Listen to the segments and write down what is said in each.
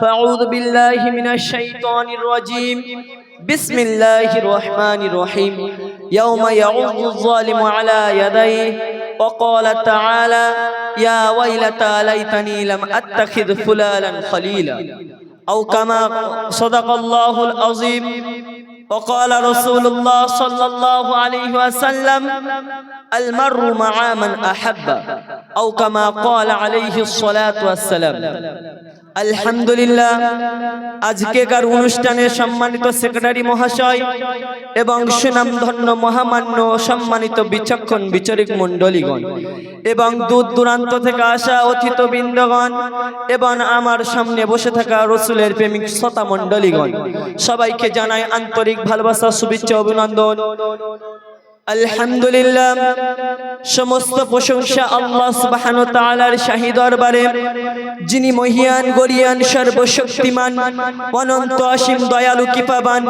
فأعوذ بالله من الشيطان الرجيم. بسم الله الرحمن الرحيم. يوم يعض الظالم على يديه وقال تعالى يا ويلتى ليتني لم أتخذ فلانا خليلا أو كما صدق الله العظيم. وقال رسول الله صلى الله عليه وسلم المرء مع من أحب أو كما قال عليه الصلاة والسلام. আলহামদুলিল্লাহ, আজকেকার অনুষ্ঠানে সম্মানিত সেক্রেটারি মহাশয় এবং সুনামধন্য মহামান্য সম্মানিত বিচক্ষণ বিচারক মণ্ডলীগণ এবং দূর দূরান্ত থেকে আসা অতিথিবৃন্দগণ এবং আমার সামনে বসে থাকা রসুলের প্রেমিক শ্রোতা মণ্ডলীগণ, সবাইকে জানাই আন্তরিক ভালোবাসা, শুভেচ্ছা, অভিনন্দন। আলহামদুলিল্লাহ, সমস্ত প্রশংসা আল্লাহ সুবহানাহু ওয়া তাআলার শাহী দরবারে, যিনি মহিয়ান গরিয়ান সর্বশক্তিমান অনন্ত অসীম দয়ালু কৃপাবান,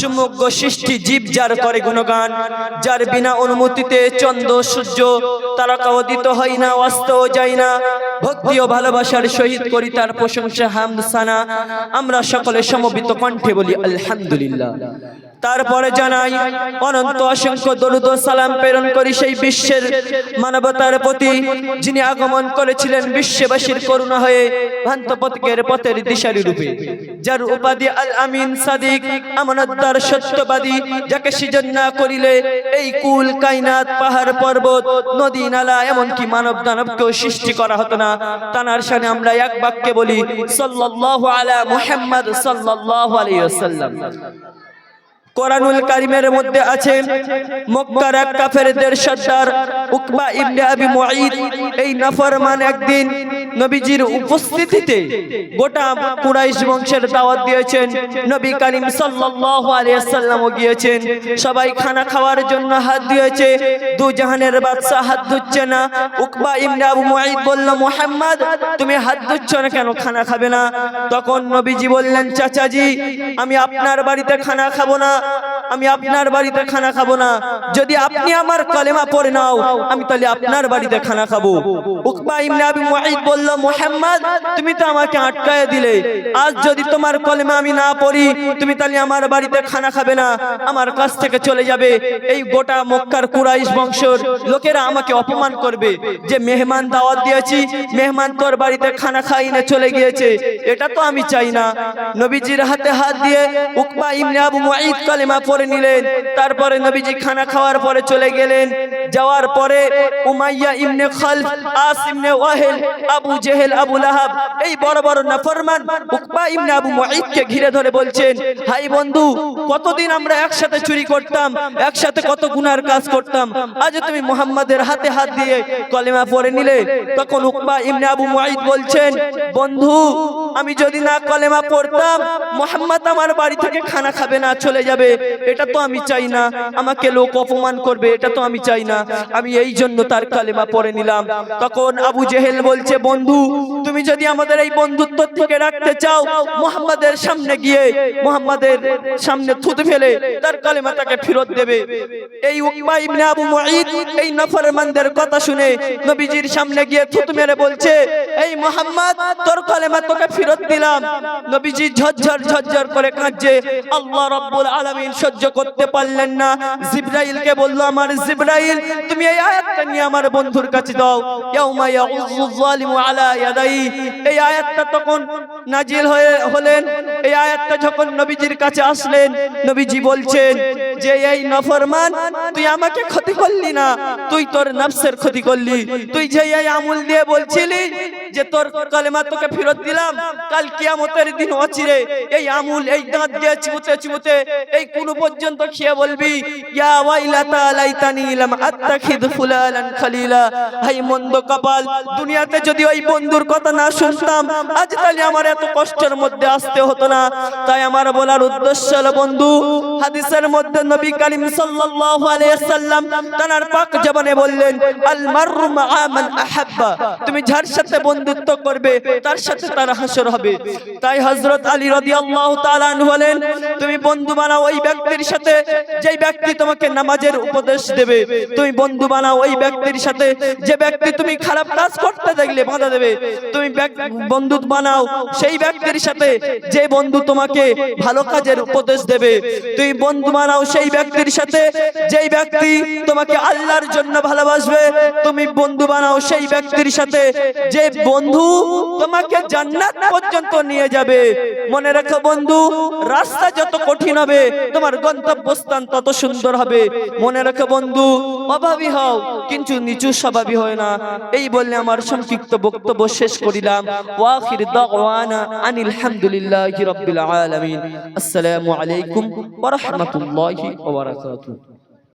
সমগ্র সৃষ্টি জীব যার করে গুণগান, যার বিনা অনুমতিতে চন্দ্র সূর্য তারকা উদিত হয় না, অস্তও যায় না। ভক্তি ও ভালোবাসার সহিত করি তার প্রশংসা, হামদ সানা আমরা সকলে সমবেত কণ্ঠে বলি আলহামদুলিল্লাহ। তারপরে জানাই অনন্ত অসংখ্য দরুদ ও সালাম প্রেরণ করি সেই বিশ্বের মানবতার প্রতি, যিনি আগমন করেছিলেন বিশ্ববাসীর করুণা হয়ে, ভ্রান্ত পথের পথের দিশারি রূপে, যার উপাধি আল আমিন সাদিক আমানতদার সত্যবাদী, যাকে সৃজন না করিলে এই কুল কায়নাত পাহাড় পর্বত নদী নালা এমনকি মানব দানবকেও সৃষ্টি করা হতো না। তানার শানে আমরা এক বাক্যে বলি সাল্লাল্লাহু আলা মুহাম্মদ সাল্লাল্লাহু আলাইহি ওয়াসাল্লাম। কোরআনুল কারীমের মধ্যে আছে মক্কার এক কাফেরদের সর্দার উকবা ইবনে আবি মুঈদ এই নাফরমান একদিন নবীজির উপস্থিতিতে গোটা কুরাইশ বংশের দাওয়াত দিয়েছেন। নবী করিম সাল্লাল্লাহু আলাইহি ওয়াসাল্লামও গিয়েছেন। সবাই খানা খাওয়ার জন্য হাত দিয়েছে, দু জাহানের বাদশা হাত ধুচ্ছে না। উকবা ইবনে আবু মুঈদ বলল, মুহাম্মদ তুমি হাত ধুচ্ছ না কেন, খানা খাবে না? তখন নবীজি বললেন, চাচাজি আমি আপনার বাড়িতে খানা খাবো না, আমি আপনার বাড়িতে খানা খাবো না। যদি আপনি আমার কলেমা পড়ে নাও আমি তাহলে আপনার বাড়িতে খানা খাবো। উকবা ইবনে আবি মুঈদ বলল, মুহাম্মদ তুমি তো আমাকে আটকায় দিলে, আজ যদি তোমার কলেমা আমি না পড়ি তুমি তাহলে আমার বাড়িতে খানা খাবে না, আমার কাছ থেকে চলে যাবে। এই গোটা মক্কার কুরাইশ বংশের লোকেরা আমাকে অপমান করবে যে মেহমান দাওয়াত দিয়েছি, মেহমান তোর বাড়িতে খানা খাইয়ে চলে গিয়েছে, এটা তো আমি চাই না। নবীজির হাতে হাত দিয়ে উকবা ইবনে আবু মুঈদ কালেমা পড়ে নিলেন। তারপরে নবীজি খানা খাওয়ার পরে চলে গেলেন। যাওয়ার পরে উমাইয়া ইবনে খালফ, আস ইবনে ওয়াহিল, আবু জেহেল, আবু লাহাব এই বড় বড় নাফরমান উকবা ইবনে আবু মুঈদকে ঘিরে ধরে বলছেন, হাই বন্ধু, কতদিন আমরা একসাথে চুরি করতাম, একসাথে কত গুনার কাজ করতাম, আজ তুমি মুহাম্মাদের হাতে হাত দিয়ে কলেমা পড়ে নিলে। তখন উকবা ইবনে আবু মুঈদ বলছেন, বন্ধু আমি যদি না কলেমা পড়তাম মুহাম্মদ আমার বাড়ি থেকে খানা খাবে না, চলে যাবে, এটা তো আমি চাই না, আমাকে লোক অপমান করবে, এটা তো আমি চাই না, আমি এই জন্য তার কালেমা পড়ে নিলাম। তখন আবু জেহেল বলছে, বন্ধু তুমি যদি আমাদের এই বন্ধুত্ব থেকে রাখতে চাও মুহাম্মাদের সামনে গিয়ে মুহাম্মাদের সামনে থুতু ফেলে তার কালেমা তাকে ফেরত দেবে। এই উকবা ইবনে আবু মুঈদ এই নাফরমানদের কথা শুনে নবীজির সামনে গিয়ে থুতু মেরে বলছে, এই মুহাম্মদ তোর কালেমা তোকে ফেরত দিলাম। নবীজি ঝরঝর ঝরঝর করে কাঁদছে। আল্লাহ রাব্বুল আলামিন সহ্য করতে পারলেন না, জিবরাইলকে বলল, আমার জিবরাইল তুমি এই আয়াতটা নিয়ে আমার বন্ধুর কাছে দাও, ইয়াউমা ইয়াউযু যালিমু আলা ইয়াদাই। এই আয়াতটা তখন নাজিল হলেন। এই আয়াতটা যখন নবীজির কাছে আসলেন, নবীজি বলছেন যে এই নাফরমান তুই আমাকে ক্ষতি করলি না, তুই তোর নফসের ক্ষতি করলি। তুই যে এই আমল দিয়ে বলছিলি যে তোর কালেমা তোকে ফেরত দিলাম, কাল কিয়ামতের দিন অচিরে এই আমুল এই দাঁত দিয়ে চিবুতে চিবুতে এই কোন পর্যন্ত খেয়ে বলবি, ইয়া ওয়াইলাতা লাইতানি লাম আত্তাখিদ ফুলালান খলিলা। হাই মন্দ কপাল, দুনিয়াতে যদি ওই বন্ধুর কথা না শুনতাম আজ তাহলে আমার এত কষ্টের মধ্যে আসতে হতো না। তাই আমার বলার উদ্দেশ্য হলো, বন্ধু হাদিসের মধ্যে নবী করিম সাল্লাল্লাহু আলাইহি ওয়াসাল্লাম তার পাক জবানে বললেন, আল মাররু মা'a মান আহাব্বা, তুমি যার সাথে বন্ধুত্ব করবে তার সাথে তার হাসর হবে। তাই হযরত আলী রাদিয়াল্লাহু তাআলা আনহু বলেন, তুমি বন্ধু বানাও ওই ব্যক্তির সাথে যেই ব্যক্তি তোমাকে নামাজের উপদেশ দেবে। তুমি বন্ধু বানাও ওই ব্যক্তির সাথে যে ব্যক্তি তুমি খারাপ কাজ করতে দেখলে বাধা দেবে। তুমি বন্ধু বানাও সেই ব্যক্তির সাথে যে বন্ধু তোমাকে ভালো কাজের উপদেশ দেবে। তুমি বন্ধু বানাও সেই ব্যক্তির সাথে যেই ব্যক্তি তোমাকে আল্লাহর জন্য ভালোবাসবে। তুমি বন্ধু বানাও সেই ব্যক্তির সাথে যে বন্ধু তোমাকে জান্নাত পর্যন্ত নিয়ে যাবে। মনে রাখো বন্ধু, রাস্তা যত কঠিন হবে তোমার গন্তব্যস্থান তত সুন্দর হবে। মনে রাখো বন্ধু, অভাবী হও কিন্তু নিচু স্বভাবী হয় না। এই বলে আমার সংক্ষিপ্ত বক্তব্য শেষ করিলাম। ওয়া আখির দাওয়ানা আনিল হামদুলিল্লাহি রাব্বিল আলামিন। আসসালামু আলাইকুম ওয়া রাহমাতুল্লাহি ওয়া বারাকাতুহু।